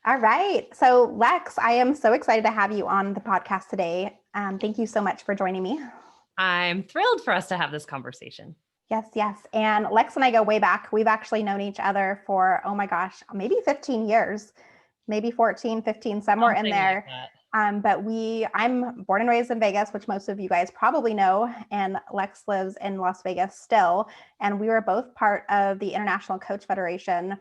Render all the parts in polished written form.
All right. So Lex, I am so excited to have you on the podcast today. Thank you so much for joining me. I'm thrilled for us to have this conversation. Yes, yes. And Lex and I go way back. We've actually known each other for, oh my gosh, maybe 15 years, maybe 14, 15, somewhere in Something like there. that. But I'm born and raised in Vegas, which most of you guys probably know. And Lex lives in Las Vegas still. And we were both part of the International Coach Federation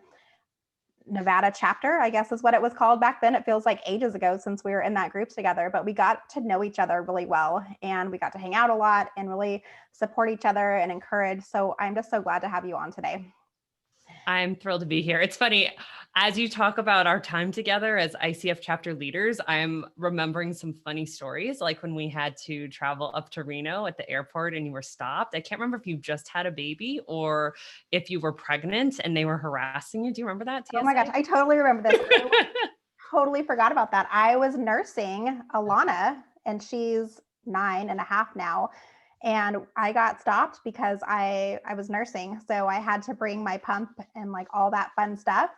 Nevada chapter, I guess is what it was called back then. It feels like ages ago since we were in that group together, but we got to know each other really well and we got to hang out a lot and really support each other and encourage. So I'm just so glad to have you on today. I'm thrilled to be here. It's funny, as you talk about our time together as ICF chapter leaders, I'm remembering some funny stories, like when we had to travel up to Reno at the airport and you were stopped. I can't remember if you just had a baby or if you were pregnant and they were harassing you. Do you remember that, TSA? Oh my gosh, I totally remember this. Totally forgot about that. I was nursing Alana and she's 9.5 now. And I got stopped because I was nursing. So I had to bring my pump and like all that fun stuff.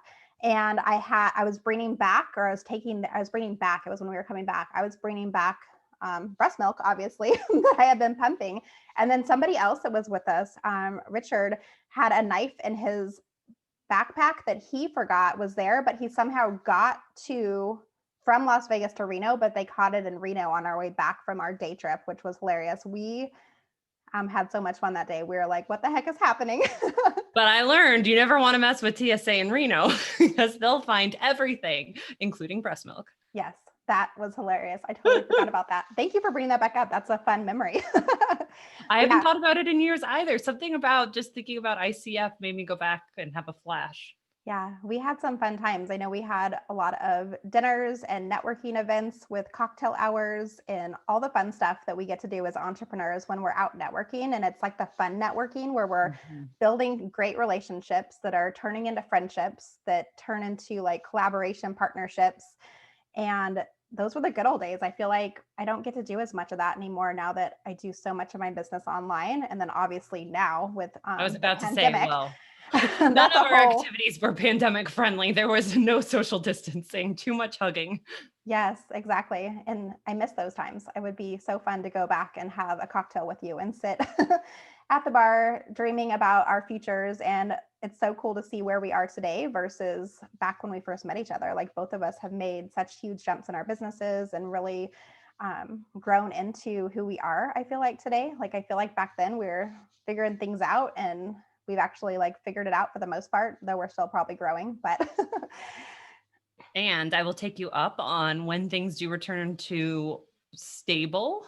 And I was bringing back, or I was bringing back, it was when we were coming back, I was bringing back breast milk, obviously, that I had been pumping. And then somebody else that was with us, Richard, had a knife in his backpack that he forgot was there, but he somehow got from Las Vegas to Reno, but they caught it in Reno on our way back from our day trip, which was hilarious. We had so much fun that day. We were like, what the heck is happening? But I learned you never want to mess with TSA in Reno because they'll find everything, including breast milk. Yes, that was hilarious. I totally forgot about that. Thank you for bringing that back up. That's a fun memory. I haven't thought about it in years either. Something about just thinking about ICF made me go back and have a flash. Yeah, we had some fun times. I know we had a lot of dinners and networking events with cocktail hours and all the fun stuff that we get to do as entrepreneurs when we're out networking. And it's like the fun networking where we're building great relationships that are turning into friendships that turn into like collaboration partnerships. And those were the good old days. I feel like I don't get to do as much of that anymore now that I do so much of my business online. And then obviously now with I was about to pandemic, say, well, none of our activities were pandemic friendly. There was no social distancing, too much hugging. Yes, exactly. And I miss those times. It would be so fun to go back and have a cocktail with you and sit at the bar dreaming about our futures. And it's so cool to see where we are today versus back when we first met each other. Like both of us have made such huge jumps in our businesses and really grown into who we are. I feel like today, like I feel like back then we were figuring things out and we've actually like figured it out for the most part, though we're still probably growing, but and I will take you up on when things do return to stable.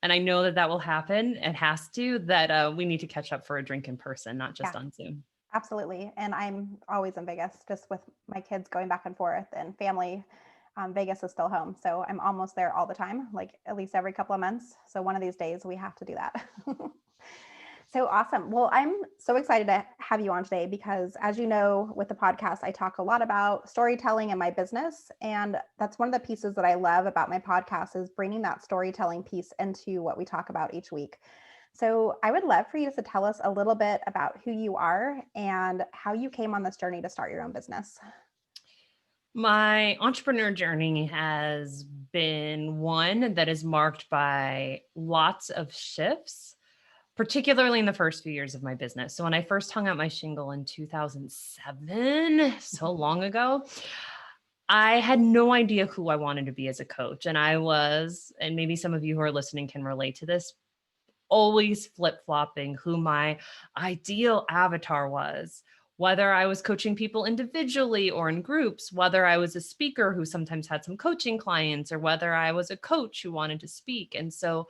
And I know that will happen. It has to, that we need to catch up for a drink in person, not just on Zoom. Absolutely. And I'm always in Vegas just with my kids going back and forth and family. Vegas is still home. So I'm almost there all the time, like at least every couple of months. So one of these days we have to do that. So awesome. Well, I'm so excited to have you on today because as you know, with the podcast, I talk a lot about storytelling in my business. And that's one of the pieces that I love about my podcast is bringing that storytelling piece into what we talk about each week. So I would love for you to tell us a little bit about who you are and how you came on this journey to start your own business. My entrepreneur journey has been one that is marked by lots of shifts, particularly in the first few years of my business. So when I first hung out my shingle in 2007, so long ago, I had no idea who I wanted to be as a coach. And I was, and maybe some of you who are listening can relate to this, always flip-flopping who my ideal avatar was, whether I was coaching people individually or in groups, whether I was a speaker who sometimes had some coaching clients, or whether I was a coach who wanted to speak. And so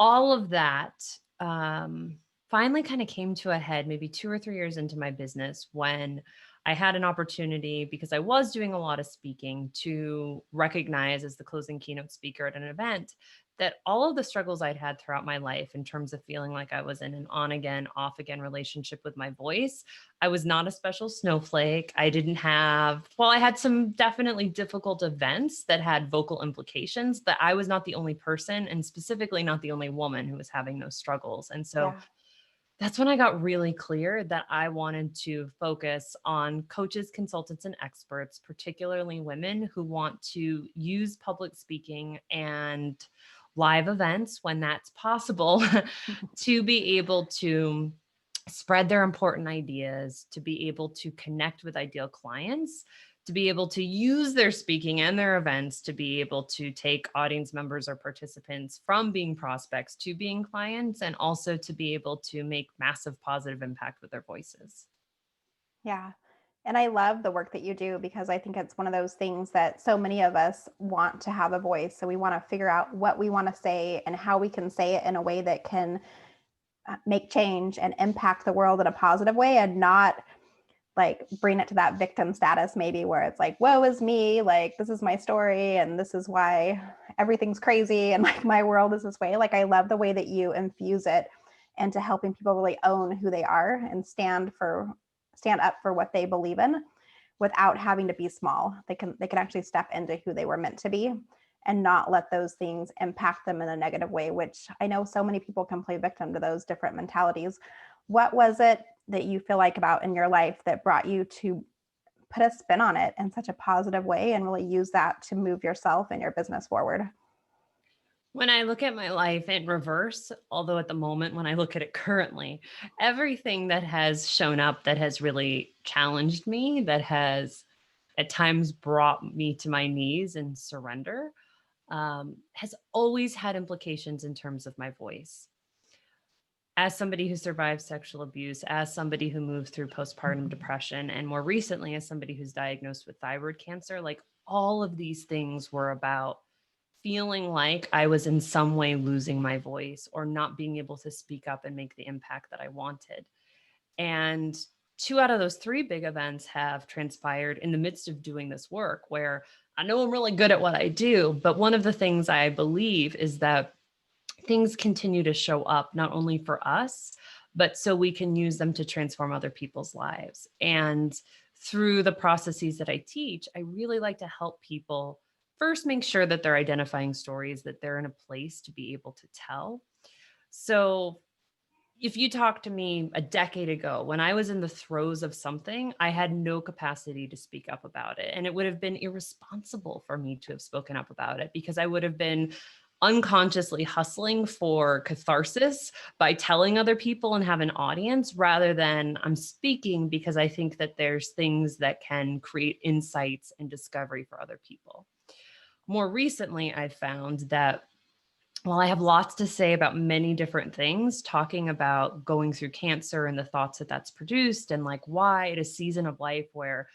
all of that finally kind of came to a head maybe 2 or 3 years into my business when I had an opportunity, because I was doing a lot of speaking, to recognize as the closing keynote speaker at an event that all of the struggles I'd had throughout my life in terms of feeling like I was in an on again, off again relationship with my voice, I was not a special snowflake. I didn't have, well, I had some definitely difficult events that had vocal implications, but I was not the only person, and specifically not the only woman who was having those struggles. And so That's when I got really clear that I wanted to focus on coaches, consultants, and experts, particularly women who want to use public speaking and live events when that's possible to be able to spread their important ideas, to be able to connect with ideal clients, to be able to use their speaking and their events to be able to take audience members or participants from being prospects to being clients, and also to be able to make massive positive impact with their voices. Yeah. And I love the work that you do because I think it's one of those things that so many of us want to have a voice. So we want to figure out what we want to say and how we can say it in a way that can make change and impact the world in a positive way, and not like bring it to that victim status, maybe where it's like, woe is me, like this is my story and this is why everything's crazy and like my world is this way. Like I love the way that you infuse it into helping people really own who they are and stand up for what they believe in without having to be small. They can actually step into who they were meant to be and not let those things impact them in a negative way, which I know so many people can play victim to those different mentalities. What was it that you feel like about in your life that brought you to put a spin on it in such a positive way and really use that to move yourself and your business forward? When I look at my life in reverse, although at the moment, when I look at it currently, everything that has shown up that has really challenged me, that has at times brought me to my knees and surrender, has always had implications in terms of my voice. As somebody who survived sexual abuse, as somebody who moved through postpartum depression, and more recently, as somebody who's diagnosed with thyroid cancer, like all of these things were about feeling like I was in some way losing my voice or not being able to speak up and make the impact that I wanted. And two out of those three big events have transpired in the midst of doing this work, where I know I'm really good at what I do. But one of the things I believe is that things continue to show up not only for us, but so we can use them to transform other people's lives. And through the processes that I teach, I really like to help people first make sure that they're identifying stories that they're in a place to be able to tell. So if you talked to me a decade ago, when I was in the throes of something, I had no capacity to speak up about it. And it would have been irresponsible for me to have spoken up about it, because I would have been unconsciously hustling for catharsis by telling other people and have an audience, rather than I'm speaking because I think that there's things that can create insights and discovery for other people. More recently, I've found that while I have lots to say about many different things, talking about going through cancer and the thoughts that that's produced, and like why at a season of life where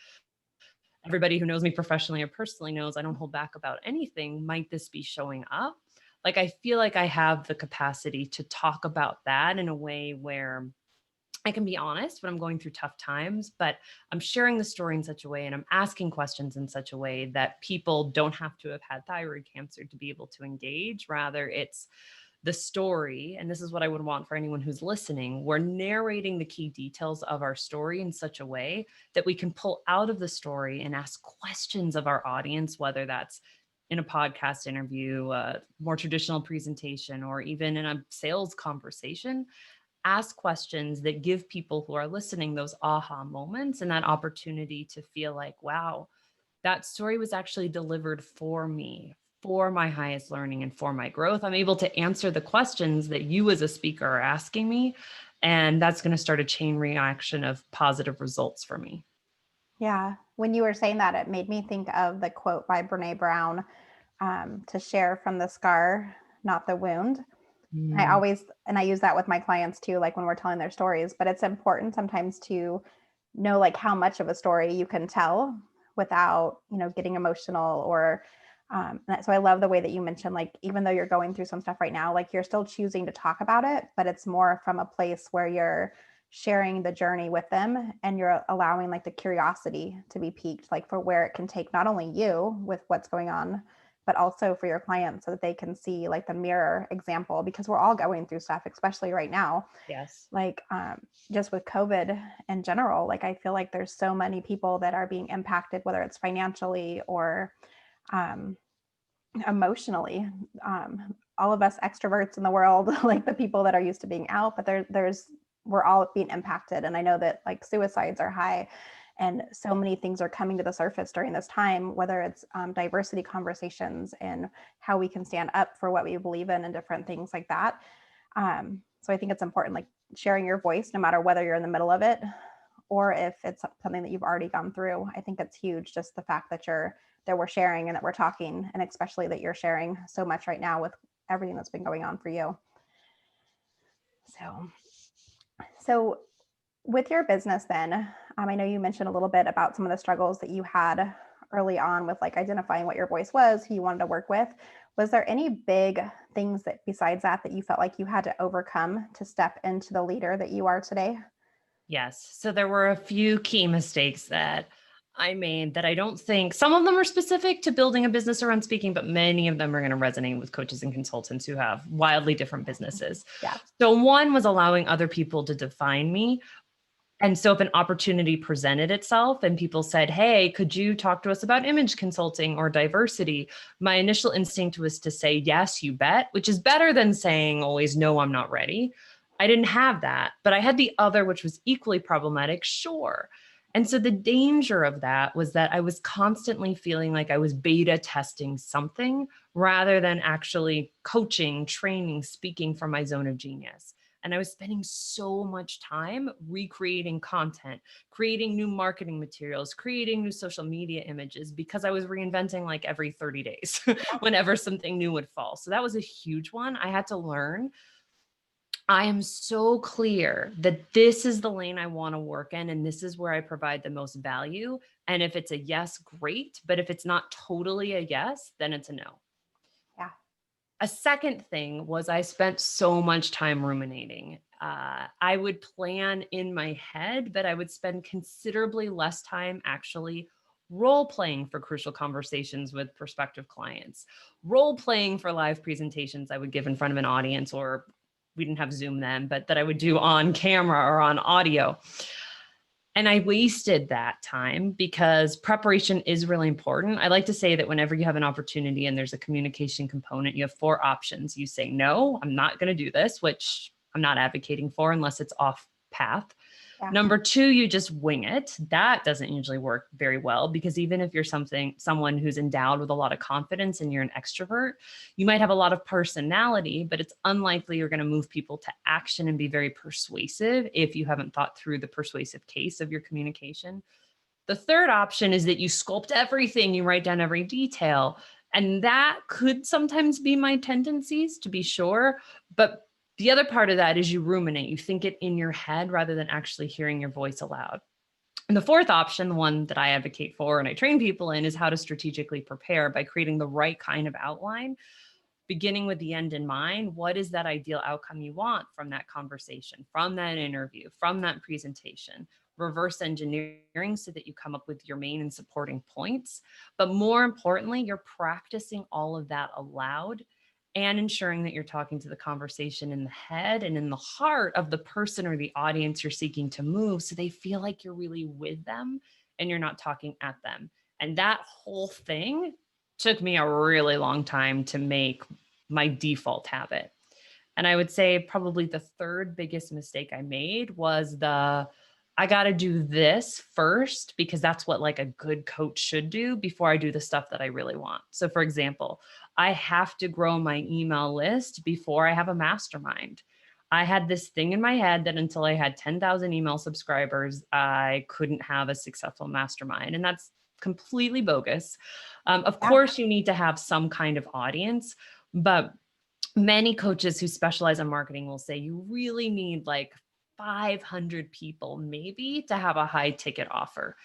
everybody who knows me professionally or personally knows I don't hold back about anything, might this be showing up? Like, I feel like I have the capacity to talk about that in a way where I can be honest when I'm going through tough times, but I'm sharing the story in such a way and I'm asking questions in such a way that people don't have to have had thyroid cancer to be able to engage. Rather, it's the story. And this is what I would want for anyone who's listening. We're narrating the key details of our story in such a way that we can pull out of the story and ask questions of our audience, whether that's in a podcast interview, a more traditional presentation, or even in a sales conversation. Ask questions that give people who are listening those aha moments and that opportunity to feel like, wow, that story was actually delivered for me, for my highest learning and for my growth. I'm able to answer the questions that you as a speaker are asking me. And that's going to start a chain reaction of positive results for me. Yeah. When you were saying that, it made me think of the quote by Brene Brown, to share from the scar, not the wound. Mm. I use that with my clients too, like when we're telling their stories, but it's important sometimes to know like how much of a story you can tell without, getting emotional or, so I love the way that you mentioned, like, even though you're going through some stuff right now, like you're still choosing to talk about it, but it's more from a place where you're sharing the journey with them and you're allowing like the curiosity to be piqued, like for where it can take not only you with what's going on, but also for your clients so that they can see like the mirror example, because we're all going through stuff, especially right now. Yes. Like just with COVID in general, like I feel like there's so many people that are being impacted, whether it's financially or um, emotionally. All of us extroverts in the world, like the people that are used to being out, but there's we're all being impacted. And I know that like suicides are high, and so many things are coming to the surface during this time, whether it's diversity conversations and how we can stand up for what we believe in and different things like that. So I think it's important, like sharing your voice, no matter whether you're in the middle of it or if it's something that you've already gone through. I think it's huge, just the fact that we're sharing and that we're talking, and especially that you're sharing so much right now with everything that's been going on for you. So with your business then, I know you mentioned a little bit about some of the struggles that you had early on with like identifying what your voice was, who you wanted to work with. Was there any big things that besides that you felt like you had to overcome to step into the leader that you are today? Yes. So there were a few key mistakes that I made that I don't think some of them are specific to building a business around speaking, but many of them are going to resonate with coaches and consultants who have wildly different businesses. Yeah. So one was allowing other people to define me. And so if an opportunity presented itself and people said, hey, could you talk to us about image consulting or diversity? My initial instinct was to say, yes, you bet, which is better than saying always, no, I'm not ready. I didn't have that, but I had the other, which was equally problematic, sure. And so the danger of that was that I was constantly feeling like I was beta testing something rather than actually coaching, training, speaking from my zone of genius. And I was spending so much time recreating content, creating new marketing materials, creating new social media images because I was reinventing like every 30 days whenever something new would fall. So that was a huge one. I had to learn. I am so clear that this is the lane I want to work in, and this is where I provide the most value. And if it's a yes, great. But if it's not totally a yes, then it's a no. Yeah. A second thing was I spent so much time ruminating. I would plan in my head, but I would spend considerably less time actually role playing for crucial conversations with prospective clients, role playing for live presentations I would give in front of an audience, or we didn't have Zoom then, but that I would do on camera or on audio. And I wasted that time because preparation is really important. I like to say that whenever you have an opportunity and there's a communication component, you have 4 options. You say, no, I'm not going to do this, which I'm not advocating for unless it's off path. Yeah. Number 2, you just wing it. That doesn't usually work very well because even if you're someone who's endowed with a lot of confidence and you're an extrovert, you might have a lot of personality, but it's unlikely you're going to move people to action and be very persuasive if you haven't thought through the persuasive case of your communication. The third option is that you sculpt everything, you write down every detail. And that could sometimes be my tendencies, to be sure. But the other part of that is you ruminate, you think it in your head rather than actually hearing your voice aloud. And the fourth option, the one that I advocate for and I train people in, is how to strategically prepare by creating the right kind of outline, beginning with the end in mind. What is that ideal outcome you want from that conversation, from that interview, from that presentation? Reverse engineering so that you come up with your main and supporting points. But more importantly, you're practicing all of that aloud and ensuring that you're talking to the conversation in the head and in the heart of the person or the audience you're seeking to move, so they feel like you're really with them and you're not talking at them. And that whole thing took me a really long time to make my default habit. And I would say probably the third biggest mistake I made was I got to do this first because that's what like a good coach should do before I do the stuff that I really want. So for example, I have to grow my email list before I have a mastermind. I had this thing in my head that until I had 10,000 email subscribers, I couldn't have a successful mastermind. And that's completely bogus. Of course, you need to have some kind of audience, but many coaches who specialize in marketing will say you really need like 500 people maybe to have a high ticket offer.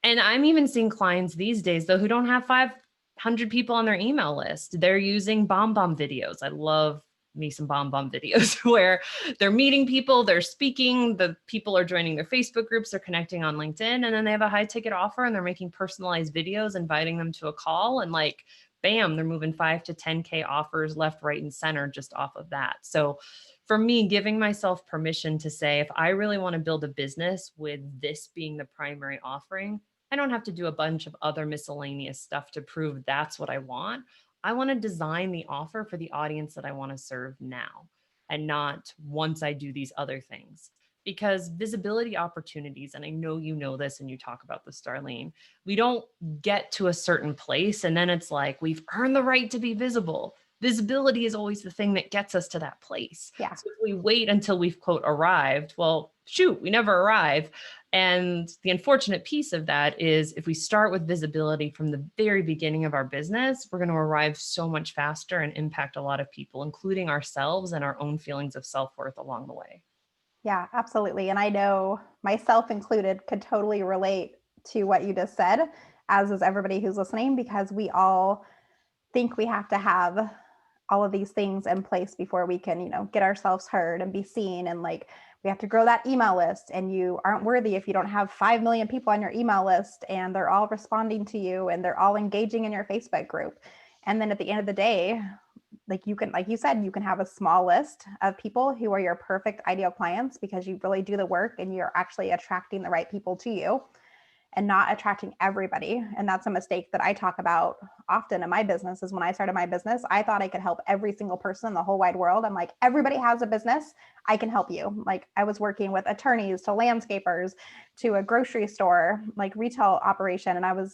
And I'm even seeing clients these days though who don't have 500 people on their email list. They're using bomb videos. I love me some bomb videos where they're meeting people, they're speaking, the people are joining their Facebook groups, they're connecting on LinkedIn, and then they have a high ticket offer and they're making personalized videos, inviting them to a call, and like, bam, they're moving 5 to 10K offers left, right, and center just off of that. So for me, giving myself permission to say, if I really want to build a business with this being the primary offering, I don't have to do a bunch of other miscellaneous stuff to prove that's what I want. I want to design the offer for the audience that I want to serve now. and not once I do these other things. Because visibility opportunities, and I know you know this and you talk about this, Darlene, we don't get to a certain place and then it's like, we've earned the right to be visible. Visibility is always the thing that gets us to that place. Yeah. So if we wait until we've, quote, arrived, well, shoot, we never arrive. And the unfortunate piece of that is if we start with visibility from the very beginning of our business, we're going to arrive so much faster and impact a lot of people, including ourselves and our own feelings of self-worth along the way. Yeah, absolutely. And I know myself included could totally relate to what you just said, as is everybody who's listening, because we all think we have to have all of these things in place before we can, get ourselves heard and be seen. And like, we have to grow that email list, and you aren't worthy if you don't have 5 million people on your email list and they're all responding to you and they're all engaging in your Facebook group. And then at the end of the day, like you said, you can have a small list of people who are your perfect ideal clients because you really do the work and you're actually attracting the right people to you and not attracting everybody. And that's a mistake that I talk about often in my business. Is when I started my business, I thought I could help every single person in the whole wide world. I'm like, everybody has a business, I can help you. Like, I was working with attorneys to landscapers to a grocery store, like retail operation. And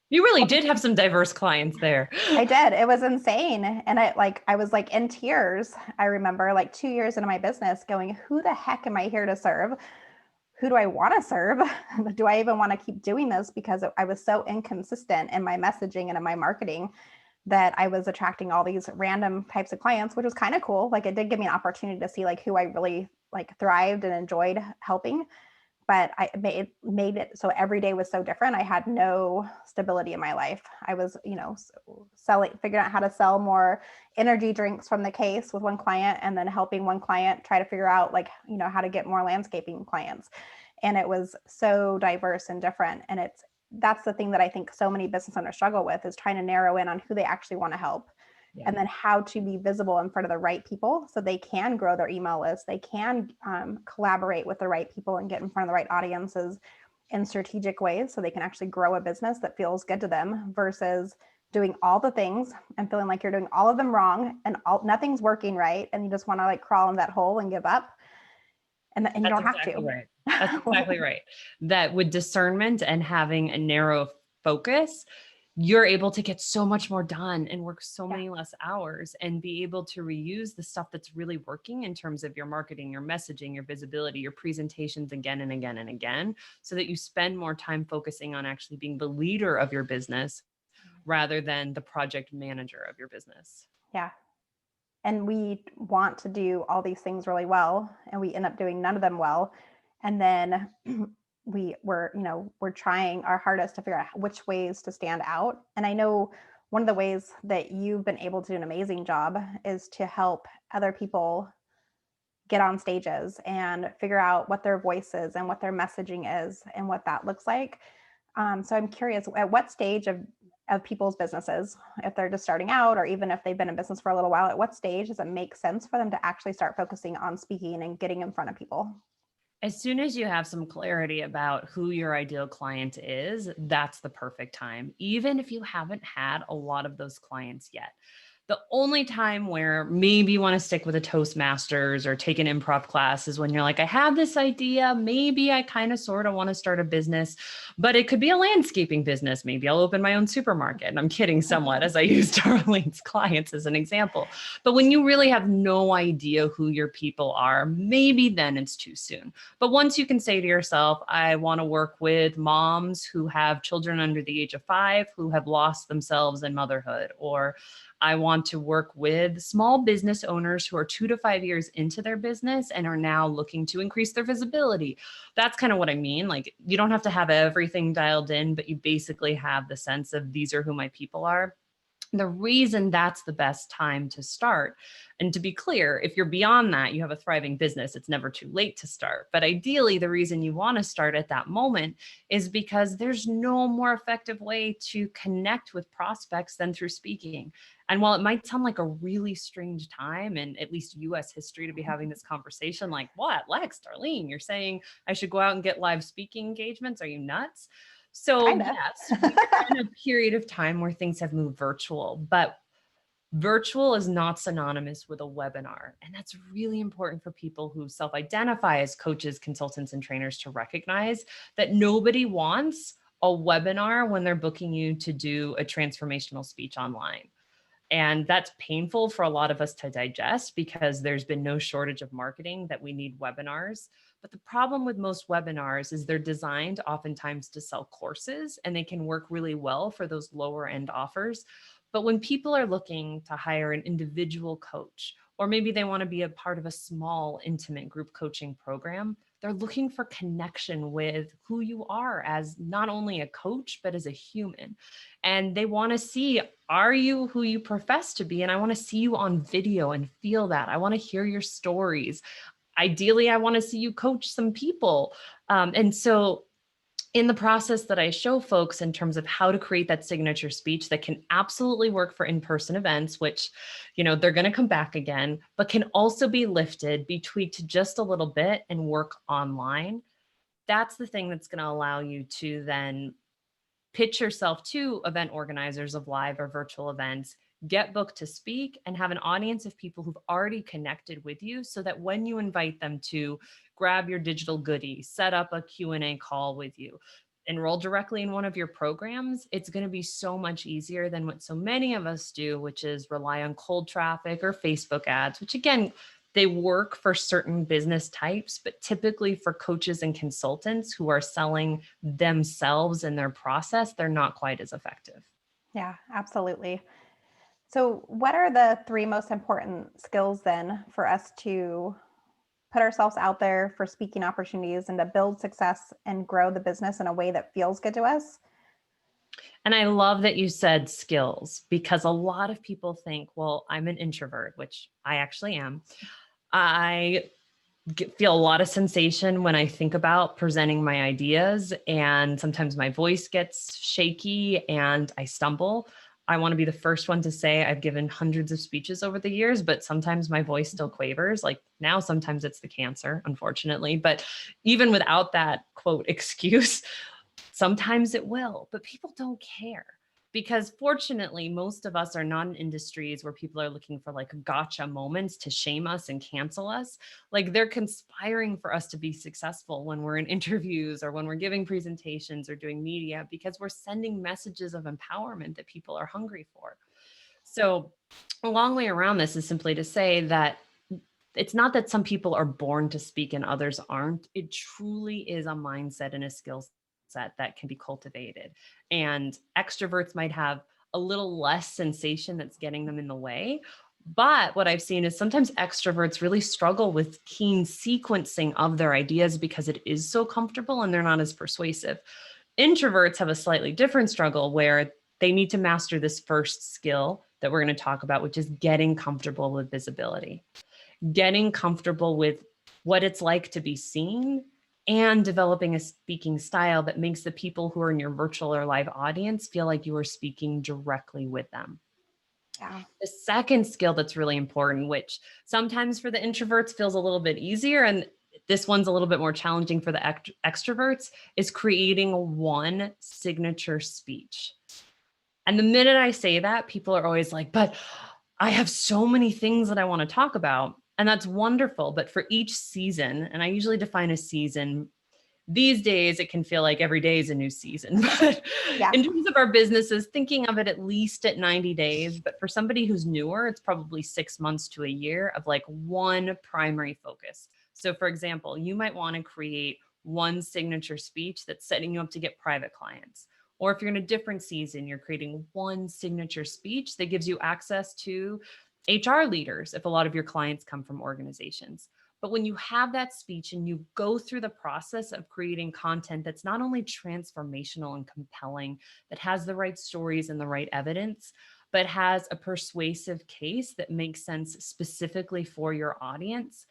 you really did have some diverse clients there. I did. It was insane. And I was like in tears. I remember like 2 years into my business going, who the heck am I here to serve? Who do I want to serve? Do I even want to keep doing this? Because I was so inconsistent in my messaging and in my marketing that I was attracting all these random types of clients, which was kind of cool. Like, it did give me an opportunity to see like who I really like thrived and enjoyed helping. But I made it so every day was so different. I had no stability in my life. I was, figuring out how to sell more energy drinks from the case with one client, and then helping one client try to figure out like, how to get more landscaping clients. And it was so diverse and different. And that's the thing that I think so many business owners struggle with, is trying to narrow in on who they actually want to help. Yeah. And then how to be visible in front of the right people so they can grow their email list. They can collaborate with the right people and get in front of the right audiences in strategic ways so they can actually grow a business that feels good to them, versus doing all the things and feeling like you're doing all of them wrong and nothing's working right. And you just want to like crawl in that hole and give up. And you don't have to. Right. That's exactly right. That with discernment and having a narrow focus, you're able to get so much more done and work so many less hours and be able to reuse the stuff that's really working in terms of your marketing, your messaging, your visibility, your presentations again and again and again, so that you spend more time focusing on actually being the leader of your business rather than the project manager of your business. Yeah. And we want to do all these things really well, and we end up doing none of them well. And then we're trying our hardest to figure out which ways to stand out. And I know one of the ways that you've been able to do an amazing job is to help other people get on stages and figure out what their voice is and what their messaging is and what that looks like. So I'm curious, at what stage of people's businesses, if they're just starting out, or even if they've been in business for a little while, at what stage does it make sense for them to actually start focusing on speaking and getting in front of people? As soon as you have some clarity about who your ideal client is, that's the perfect time, even if you haven't had a lot of those clients yet. The only time where maybe you want to stick with a Toastmasters or take an improv class is when you're like, I have this idea. Maybe I kind of sort of want to start a business, but it could be a landscaping business. Maybe I'll open my own supermarket. And I'm kidding somewhat as I use Darlene's clients as an example. But when you really have no idea who your people are, maybe then it's too soon. But once you can say to yourself, I want to work with moms who have children under the age of 5 who have lost themselves in motherhood, or I want to work with small business owners who are 2 to 5 years into their business and are now looking to increase their visibility. That's kind of what I mean. Like, you don't have to have everything dialed in, but you basically have the sense of these are who my people are. The reason that's the best time to start, and to be clear, if you're beyond that, you have a thriving business, it's never too late to start. But ideally, the reason you want to start at that moment is because there's no more effective way to connect with prospects than through speaking. And while it might sound like a really strange time in at least US history to be having this conversation, like, what, Lex, Darlene, you're saying I should go out and get live speaking engagements? Are you nuts? So yes, we're in a period of time where things have moved virtual, but Virtual is not synonymous with a webinar. And that's really important for people who self-identify as coaches, consultants, and trainers to recognize that nobody wants a webinar when they're booking you to do a transformational speech online. And that's painful for a lot of us to digest because there's been no shortage of marketing that we need webinars. But the problem with most webinars is they're designed oftentimes to sell courses, and they can work really well for those lower end offers. But when people are looking to hire an individual coach, or maybe they want to be a part of a small, intimate group coaching program, they're looking for connection with who you are as not only a coach, but as a human. And they want to see, are you who you profess to be? And I want to see you on video and feel that. I want to hear your stories. Ideally, I want to see you coach some people. And so in the process that I show folks in terms of how to create that signature speech that can absolutely work for in-person events, which, they're going to come back again, but can also be lifted, be tweaked just a little bit and work online. That's the thing that's going to allow you to then pitch yourself to event organizers of live or virtual events, get booked to speak, and have an audience of people who've already connected with you so that when you invite them to grab your digital goodie, set up a Q&A call with you, enroll directly in one of your programs, it's going to be so much easier than what so many of us do, which is rely on cold traffic or Facebook ads, which again, they work for certain business types, but typically for coaches and consultants who are selling themselves and their process, they're not quite as effective. Yeah, absolutely. So what are the 3 most important skills then for us to put ourselves out there for speaking opportunities and to build success and grow the business in a way that feels good to us? And I love that you said skills, because a lot of people think, well, I'm an introvert, which I actually am. I feel a lot of sensation when I think about presenting my ideas, and sometimes my voice gets shaky and I stumble. I want to be the first one to say I've given hundreds of speeches over the years, but sometimes my voice still quavers. Like now, sometimes it's the cancer, unfortunately. But even without that quote excuse, sometimes it will, but people don't care. Because fortunately, most of us are not in industries where people are looking for like gotcha moments to shame us and cancel us. Like they're conspiring for us to be successful when we're in interviews or when we're giving presentations or doing media, because we're sending messages of empowerment that people are hungry for. So a long way around this is simply to say that it's not that some people are born to speak and others aren't. It truly is a mindset and a skill set that can be cultivated. And extroverts might have a little less sensation that's getting them in the way. But what I've seen is sometimes extroverts really struggle with keen sequencing of their ideas because it is so comfortable and they're not as persuasive. Introverts have a slightly different struggle where they need to master this first skill that we're going to talk about, which is getting comfortable with visibility, getting comfortable with what it's like to be seen, and developing a speaking style that makes the people who are in your virtual or live audience feel like you are speaking directly with them. Yeah. The second skill that's really important, which sometimes for the introverts feels a little bit easier, and this one's a little bit more challenging for the extroverts, is creating one signature speech. And the minute I say that, people are always like, but I have so many things that I want to talk about. And that's wonderful. But for each season, and I usually define a season, these days it can feel like every day is a new season. But Yeah. in terms of our businesses, thinking of it at least at 90 days. But for somebody who's newer, it's probably 6 months to a year of like one primary focus. So for example, you might want to create one signature speech that's setting you up to get private clients. Or if you're in a different season, you're creating one signature speech that gives you access to HR leaders if a lot of your clients come from organizations. But when you have that speech and you go through the process of creating content that's not only transformational and compelling, that has the right stories and the right evidence, but has a persuasive case that makes sense specifically for your audience,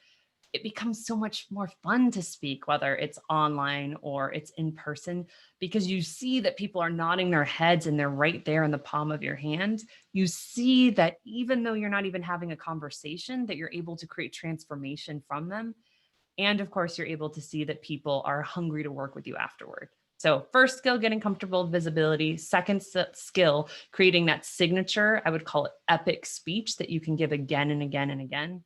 it becomes so much more fun to speak, whether it's online or it's in person, because you see that people are nodding their heads and they're right there in the palm of your hand. You see that even though you're not even having a conversation, that you're able to create transformation from them. And of course, you're able to see that people are hungry to work with you afterward. So first skill, getting comfortable with visibility. Second skill, creating that signature, I would call it epic speech that you can give again and again and again.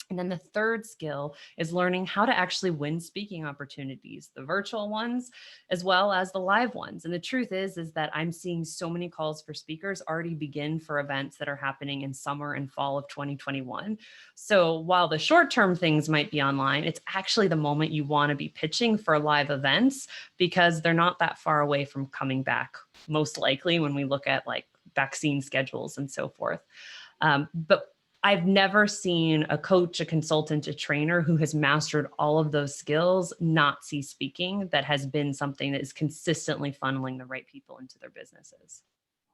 And then the third skill is learning how to actually win speaking opportunities, the virtual ones, as well as the live ones. And the truth is that I'm seeing so many calls for speakers already begin for events that are happening in summer and fall of 2021. So while the short-term things might be online, it's actually the moment you want to be pitching for live events because they're not that far away from coming back, most likely when we look at like vaccine schedules and so forth. But I've never seen a coach, a consultant, a trainer who has mastered all of those skills not see speaking that has been something that is consistently funneling the right people into their businesses.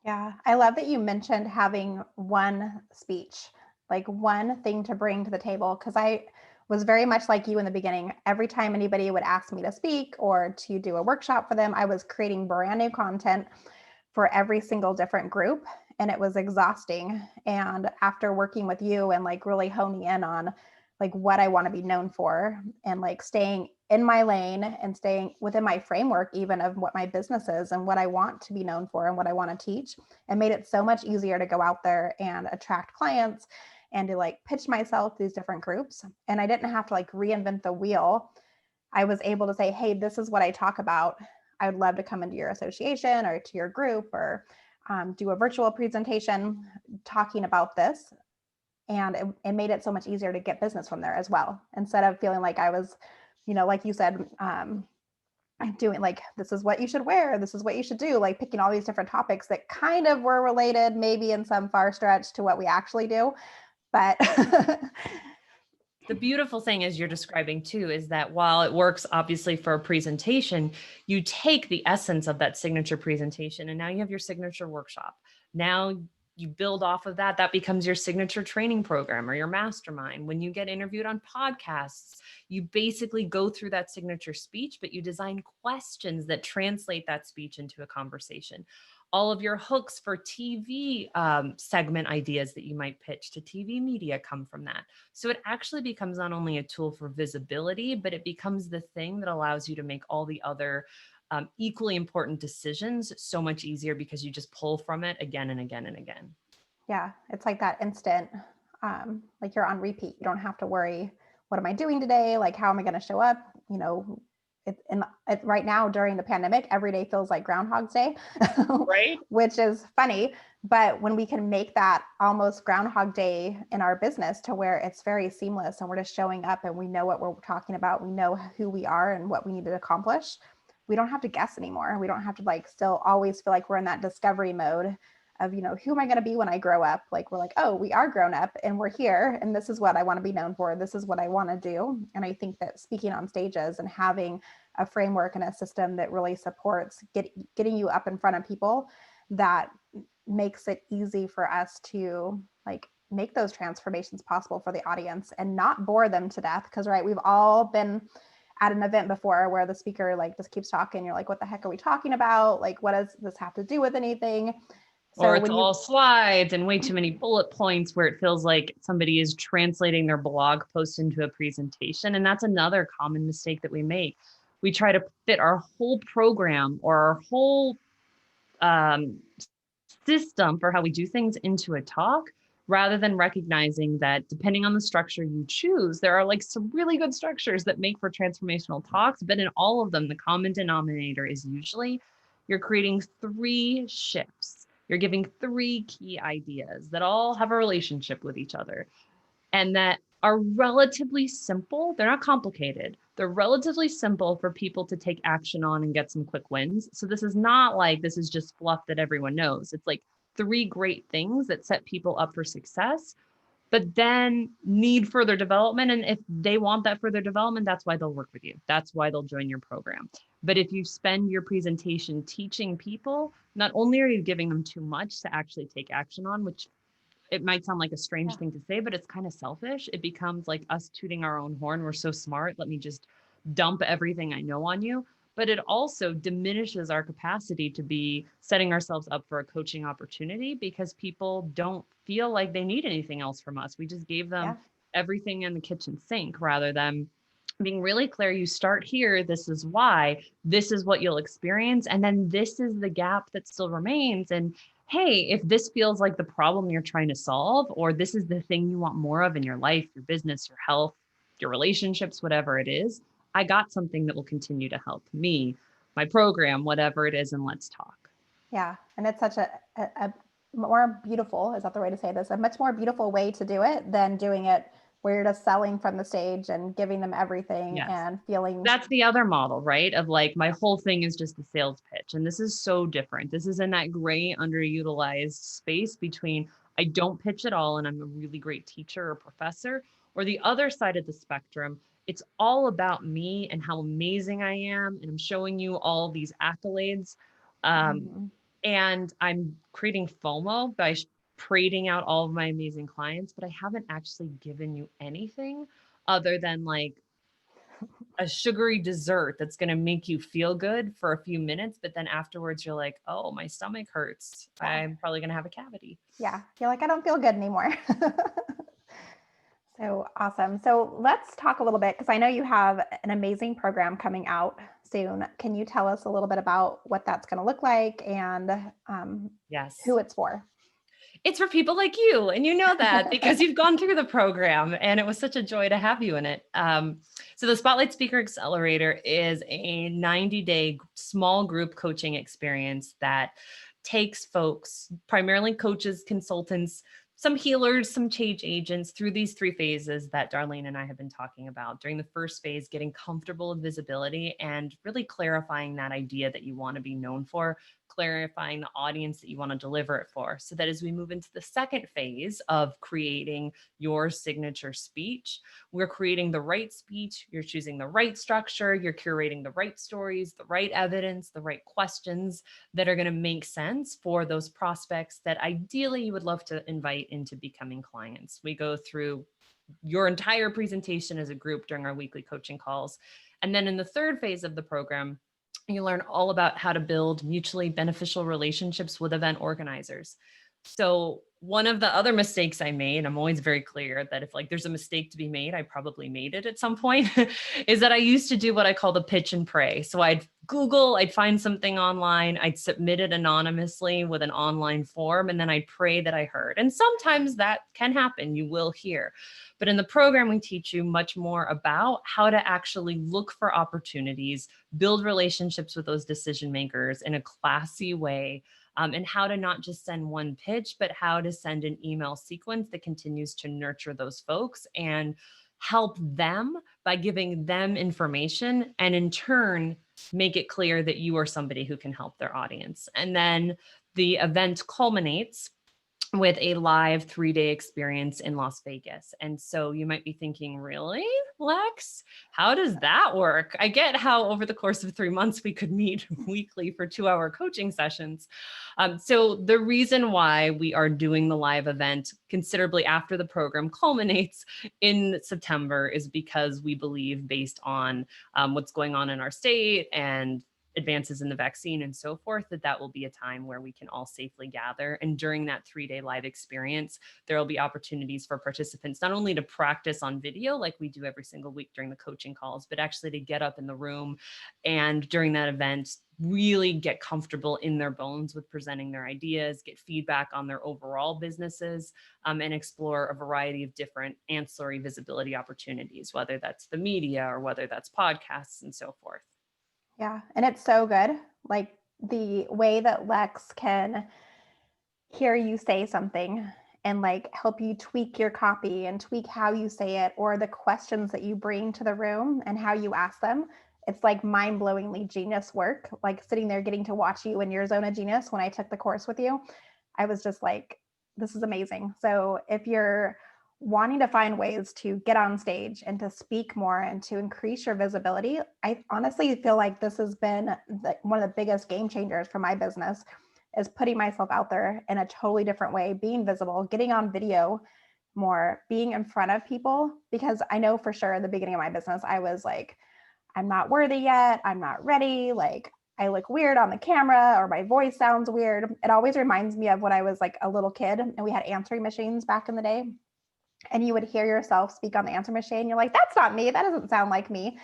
Yeah, I love that you mentioned having one speech, like one thing to bring to the table, because I was very much like you in the beginning. Every time anybody would ask me to speak or to do a workshop for them, I was creating brand new content for every single different group, and it was exhausting. And after working with you and like really honing in on like what I want to be known for and like staying in my lane and staying within my framework even of what my business is and what I want to be known for and what I want to teach, and made it so much easier to go out there and attract clients and to like pitch myself to these different groups. And I didn't have to like reinvent the wheel. I was able to say, hey, this is what I talk about. I would love to come into your association or to your group or do a virtual presentation talking about this. And it made it so much easier to get business from there as well. Instead of feeling like I was, like you said, doing like, this is what you should wear, this is what you should do, like picking all these different topics that kind of were related, maybe in some far stretch to what we actually do. But the beautiful thing as you're describing too, is that while it works obviously for a presentation, you take the essence of that signature presentation and now you have your signature workshop. Now you build off of that. That becomes your signature training program or your mastermind. When you get interviewed on podcasts, you basically go through that signature speech, but you design questions that translate that speech into a conversation. All of your hooks for TV segment ideas that you might pitch to TV media come from that. So it actually becomes not only a tool for visibility, but it becomes the thing that allows you to make all the other equally important decisions so much easier because you just pull from it again and again and again. Yeah, it's like that instant, like you're on repeat. You don't have to worry, what am I doing today? Like, how am I going to show up? Right now during the pandemic, every day feels like Groundhog's Day, right? Which is funny. But when we can make that almost Groundhog Day in our business to where it's very seamless and we're just showing up and we know what we're talking about, we know who we are and what we need to accomplish, we don't have to guess anymore. We don't have to like still always feel like we're in that discovery mode of, who am I going to be when I grow up? Like, we're like, oh, we are grown up and we're here. And this is what I want to be known for. This is what I want to do. And I think that speaking on stages and having a framework and a system that really supports getting you up in front of people, that makes it easy for us to like make those transformations possible for the audience and not bore them to death. Because, right, we've all been at an event before where the speaker like just keeps talking. You're like, what the heck are we talking about? Like, what does this have to do with anything? So or it's all slides and way too many bullet points where it feels like somebody is translating their blog post into a presentation. And that's another common mistake that we make. We try to fit our whole program or our whole system for how we do things into a talk, rather than recognizing that depending on the structure you choose, there are like some really good structures that make for transformational talks. But in all of them, the common denominator is usually you're creating 3 shifts. You're giving 3 key ideas that all have a relationship with each other and that are relatively simple. They're not complicated. They're relatively simple for people to take action on and get some quick wins. So this is not like this is just fluff that everyone knows. It's like 3 great things that set people up for success, but then need further development. And if they want that further development, that's why they'll work with you. That's why they'll join your program. But if you spend your presentation teaching people, not only are you giving them too much to actually take action on, which it might sound like a strange thing to say, but it's kind of selfish. It becomes like us tooting our own horn. We're so smart. Let me just dump everything I know on you. But it also diminishes our capacity to be setting ourselves up for a coaching opportunity because people don't feel like they need anything else from us. We just gave them everything in the kitchen sink rather than being really clear, you start here, this is why, this is what you'll experience, and then this is the gap that still remains. And hey, if this feels like the problem you're trying to solve, or this is the thing you want more of in your life, your business, your health, your relationships, whatever it is, I got something that will continue to help me, my program, whatever it is, and let's talk. Yeah. And it's such a more beautiful, is that the way to say this? A much more beautiful way to do it than doing it where you're just selling from the stage and giving them everything Yes. and feeling. That's the other model, right? Of like, my whole thing is just a sales pitch. And this is so different. This is in that gray, underutilized space between I don't pitch at all and I'm a really great teacher or professor, or the other side of the spectrum. It's all about me and how amazing I am. And I'm showing you all these accolades. And I'm creating FOMO by parading out all of my amazing clients, but I haven't actually given you anything other than like a sugary dessert that's going to make you feel good for a few minutes, but then afterwards you're like, oh, my stomach hurts. Yeah. I'm probably going to have a cavity. Yeah. You're like, I don't feel good anymore. So awesome. So let's talk a little bit, because I know you have an amazing program coming out soon. Can you tell us a little bit about what that's going to look like and Yes. who it's for? It's for people like you, and you know that because you've gone through the program, and it was such a joy to have you in it. So the Spotlight Speaker Accelerator is a 90-day small group coaching experience that takes folks, primarily coaches, consultants, some healers, some change agents, through these 3 phases that Darlene and I have been talking about. During the first phase, getting comfortable with visibility and really clarifying that idea that you want to be known for, clarifying the audience that you want to deliver it for, so that as we move into the second phase of creating your signature speech, we're creating the right speech, you're choosing the right structure, you're curating the right stories, the right evidence, the right questions that are going to make sense for those prospects that ideally you would love to invite into becoming clients. We go through your entire presentation as a group during our weekly coaching calls. And then in the third phase of the program, you learn all about how to build mutually beneficial relationships with event organizers. So one of the other mistakes I made, I'm always very clear that if like there's a mistake to be made, I probably made it at some point, is that I used to do what I call the pitch and pray. So I'd Google, I'd find something online, I'd submit it anonymously with an online form, and then I'd pray that I heard. And sometimes that can happen, you will hear. But in the program, we teach you much more about how to actually look for opportunities, build relationships with those decision makers in a classy way, and how to not just send one pitch, but how to send an email sequence that continues to nurture those folks and help them by giving them information, and in turn, make it clear that you are somebody who can help their audience. And then the event culminates with a live 3-day experience in Las Vegas. And so you might be thinking, really, Lex? How does that work? I get how over the course of 3 months, we could meet weekly for 2-hour coaching sessions. So the reason why we are doing the live event considerably after the program culminates in September is because we believe, based on what's going on in our state and advances in the vaccine and so forth, that will be a time where we can all safely gather. And during that 3-day live experience, there will be opportunities for participants not only to practice on video like we do every single week during the coaching calls, but actually to get up in the room and during that event, really get comfortable in their bones with presenting their ideas, get feedback on their overall businesses, and explore a variety of different ancillary visibility opportunities, whether that's the media or whether that's podcasts and so forth. Yeah. And it's so good. Like the way that Lex can hear you say something and like help you tweak your copy and tweak how you say it, or the questions that you bring to the room and how you ask them. It's like mind-blowingly genius work. Like sitting there getting to watch you in your zone of genius when I took the course with you, I was just like, this is amazing. So if you're wanting to find ways to get on stage and to speak more and to increase your visibility, I honestly feel like this has been one of the biggest game changers for my business, is putting myself out there in a totally different way, being visible, getting on video more, being in front of people. Because I know for sure at the beginning of my business, I was like, I'm not worthy yet. I'm not ready. Like I look weird on the camera, or my voice sounds weird. It always reminds me of when I was like a little kid and we had answering machines back in the day. and you would hear yourself speak on the answer machine. You're like, that's not me. That doesn't sound like me.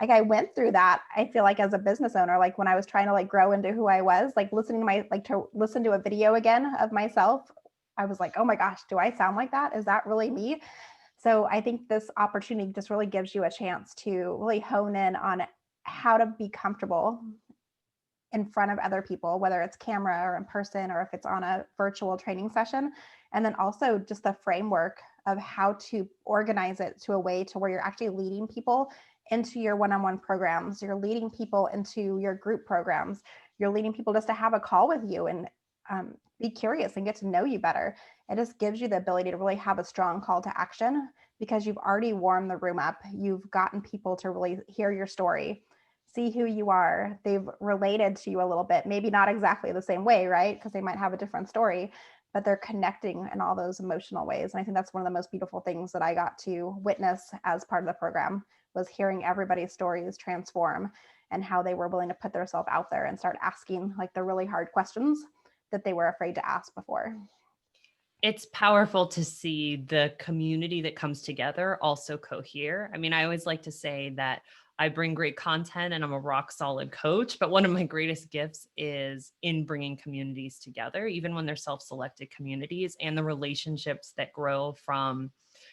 Like I went through that. I feel like as a business owner, like when I was trying to like grow into who I was, like listening to to listen to a video again of myself, I was like, oh my gosh, do I sound like that? Is that really me? So I think this opportunity just really gives you a chance to really hone in on how to be comfortable in front of other people, whether it's camera or in person, or if it's on a virtual training session. And then also just the framework of how to organize it to a way to where you're actually leading people into your one-on-one programs. You're leading people into your group programs. You're leading people just to have a call with you and be curious and get to know you better. It just gives you the ability to really have a strong call to action because you've already warmed the room up. You've gotten people to really hear your story, see who you are. They've related to you a little bit, maybe not exactly the same way, right? Because they might have a different story, but they're connecting in all those emotional ways. And I think that's one of the most beautiful things that I got to witness as part of the program, was hearing everybody's stories transform and how they were willing to put themselves out there and start asking like the really hard questions that they were afraid to ask before. It's powerful to see the community that comes together also cohere. I mean, I always like to say that I bring great content and I'm a rock solid coach, but one of my greatest gifts is in bringing communities together, even when they're self-selected communities, and the relationships that grow from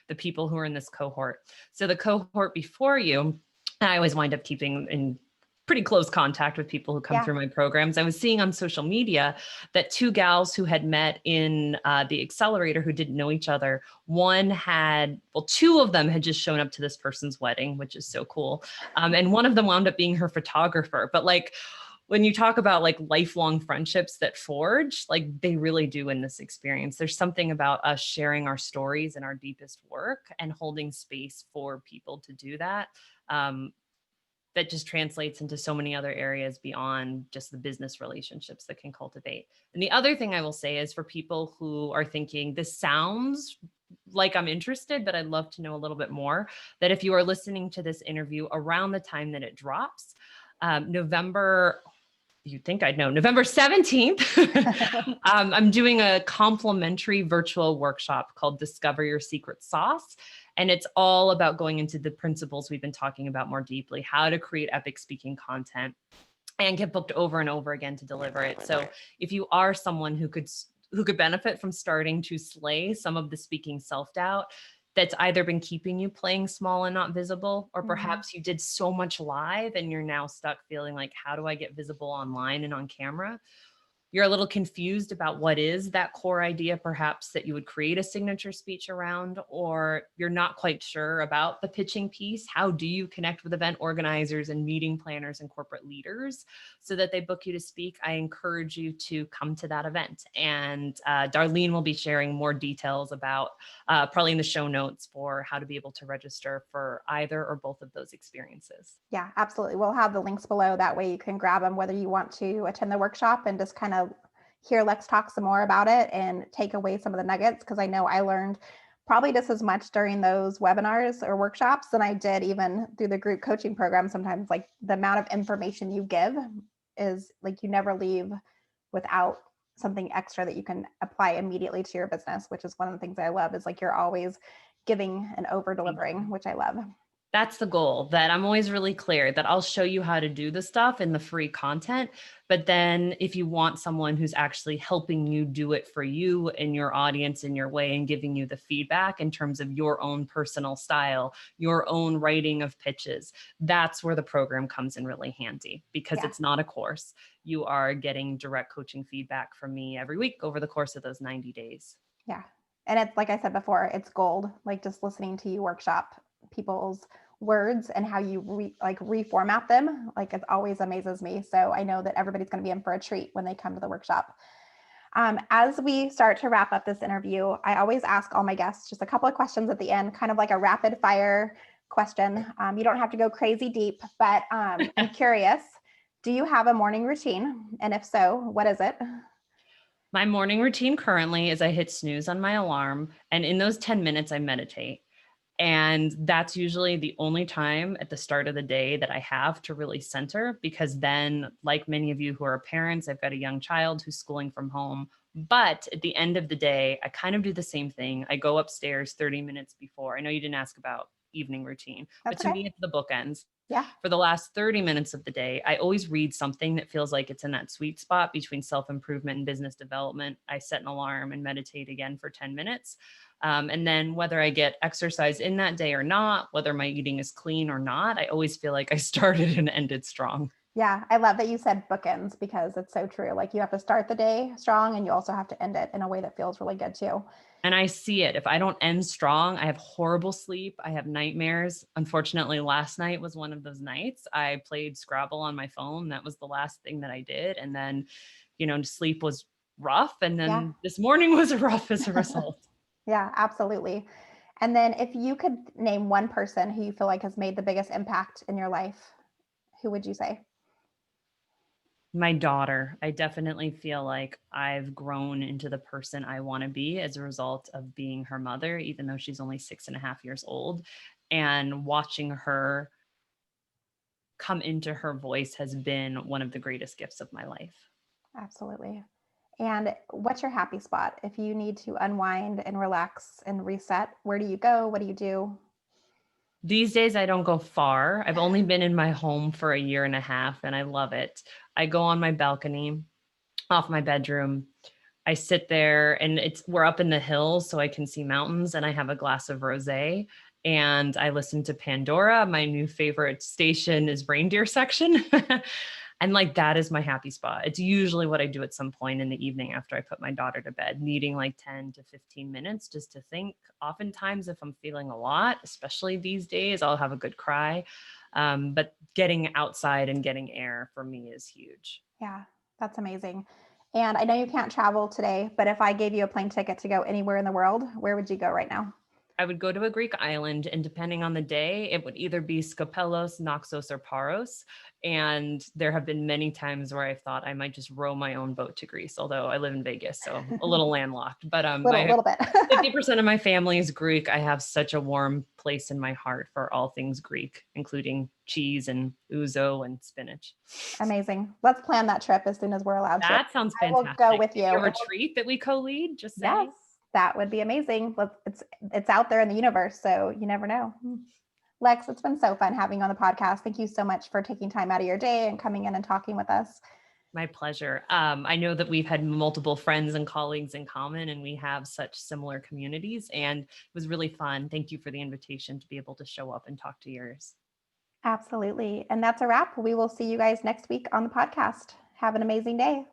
the people who are in this cohort. So the cohort before you, I always wind up keeping in pretty close contact with people who come through my programs. I was seeing on social media that two gals who had met in the accelerator who didn't know each other, two of them had just shown up to this person's wedding, which is so cool. And one of them wound up being her photographer. But like, when you talk about like lifelong friendships that forge, like they really do in this experience. There's something about us sharing our stories and our deepest work and holding space for people to do that. That just translates into so many other areas beyond just the business relationships that can cultivate. And the other thing I will say is for people who are thinking, this sounds like I'm interested, but I'd love to know a little bit more, that if you are listening to this interview around the time that it drops, you'd think I'd know, November 17th, I'm doing a complimentary virtual workshop called Discover Your Secret Sauce. And it's all about going into the principles we've been talking about more deeply, how to create epic speaking content and get booked over and over again to deliver it. So if you are someone who could benefit from starting to slay some of the speaking self-doubt that's either been keeping you playing small and not visible, or perhaps you did so much live and you're now stuck feeling like, how do I get visible online and on camera? You're a little confused about what is that core idea, perhaps that you would create a signature speech around, or you're not quite sure about the pitching piece. How do you connect with event organizers and meeting planners and corporate leaders so that they book you to speak? I encourage you to come to that event. And Darlene will be sharing more details about probably in the show notes for how to be able to register for either or both of those experiences. Yeah, absolutely. We'll have the links below. That way you can grab them, whether you want to attend the workshop and just kind of hear Lex talk some more about it and take away some of the nuggets. Because I know I learned probably just as much during those webinars or workshops than I did even through the group coaching program. Sometimes like the amount of information you give is like you never leave without something extra that you can apply immediately to your business, which is one of the things I love, is like you're always giving and over delivering, which I love. That's the goal, that I'm always really clear that I'll show you how to do the stuff in the free content. But then if you want someone who's actually helping you do it for you and your audience in your way and giving you the feedback in terms of your own personal style, your own writing of pitches, that's where the program comes in really handy, because it's not a course. You are getting direct coaching feedback from me every week over the course of those 90 days. Yeah. And it's like I said before, it's gold. Like just listening to you workshop people's words and how you reformat them, like it always amazes me. So I know that everybody's going to be in for a treat when they come to the workshop. As we start to wrap up this interview, I always ask all my guests just a couple of questions at the end, kind of like a rapid fire question. You don't have to go crazy deep, but I'm curious, do you have a morning routine? And if so, what is it? My morning routine currently is I hit snooze on my alarm, and in those 10 minutes, I meditate. And that's usually the only time at the start of the day that I have to really center, because then, like many of you who are parents, I've got a young child who's schooling from home. But at the end of the day, I kind of do the same thing. I go upstairs 30 minutes before. I know you didn't ask about evening routine, but That's to okay. me, it's the bookends. Yeah. For the last 30 minutes of the day, I always read something that feels like it's in that sweet spot between self-improvement and business development. I set an alarm and meditate again for 10 minutes. And then whether I get exercise in that day or not, whether my eating is clean or not, I always feel like I started and ended strong. Yeah, I love that you said bookends because it's so true. Like you have to start the day strong and you also have to end it in a way that feels really good too. And I see it. If I don't end strong, I have horrible sleep. I have nightmares. Unfortunately, last night was one of those nights. I played Scrabble on my phone. That was the last thing that I did. And then, sleep was rough. And Yeah. then this morning was rough as a result. Yeah, absolutely. And then if you could name one person who you feel like has made the biggest impact in your life, who would you say? My daughter, I definitely feel like I've grown into the person I want to be as a result of being her mother, even though she's only 6.5 years old. And watching her come into her voice has been one of the greatest gifts of my life. Absolutely. And what's your happy spot? If you need to unwind and relax and reset, where do you go? What do you do? These days, I don't go far. I've only been in my home for a year and a half, and I love it. I go on my balcony off my bedroom. I sit there, and we're up in the hills, so I can see mountains, and I have a glass of rosé, and I listen to Pandora. My new favorite station is Reindeer Section. And like that is my happy spot. It's usually what I do at some point in the evening after I put my daughter to bed, needing like 10 to 15 minutes just to think. Oftentimes, if I'm feeling a lot, especially these days, I'll have a good cry. But getting outside and getting air for me is huge. Yeah, that's amazing. And I know you can't travel today, but if I gave you a plane ticket to go anywhere in the world, where would you go right now? I would go to a Greek island, and depending on the day, it would either be Skopelos, Naxos, or Paros. And there have been many times where I've thought I might just row my own boat to Greece, although I live in Vegas, so I'm a little landlocked. But little, my little bit. 50% of my family is Greek. I have such a warm place in my heart for all things Greek, including cheese and ouzo and spinach. Amazing. Let's plan that trip as soon as we're allowed to. That sounds I will go fantastic. with Maybe you. a retreat that we co-lead, just Yes, saying. that would be amazing. It's out there in the universe, so you never know. Lex, it's been so fun having you on the podcast. Thank you so much for taking time out of your day and coming in and talking with us. My pleasure. I know that we've had multiple friends and colleagues in common, and we have such similar communities, and it was really fun. Thank you for the invitation to be able to show up and talk to yours. Absolutely. And that's a wrap. We will see you guys next week on the podcast. Have an amazing day.